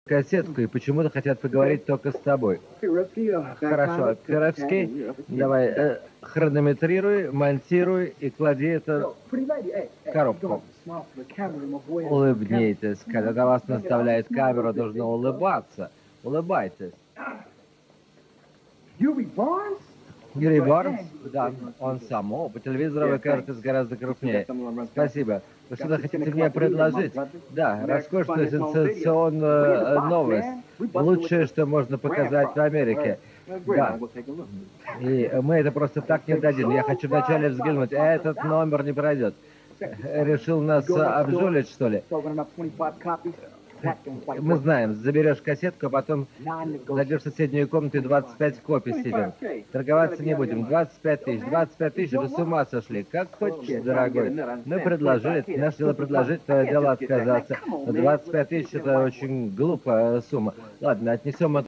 кассетку и почему-то хотят поговорить только с тобой. Хорошо, Пировский, давай, хронометрируй, монтируй и клади это в коробку. Улыбнитесь, когда на вас наставляет камеру, должно улыбаться. Улыбайтесь. Юрий Барнс? Да, он сам. О, по телевизору вы кажетесь гораздо крупнее. Спасибо. Вы что-то хотите мне предложить? Да, роскошную сенсационную новость. Лучшее, что можно показать в Америке. Да. И мы это просто так не дадим. Я хочу вначале взглянуть. Этот номер не пройдет. Решил нас обжулить, что ли? Мы знаем, заберешь кассетку, а потом зайдешь в соседнюю комнату и 25 копий себе. Торговаться не будем. 25 тысяч. 25 тысяч, вы с ума сошли. Как хочешь, дорогой. Мы предложили, наше дело предложить, твое дело отказаться. Но 25 тысяч это очень глупая сумма. Ладно, отнесем это.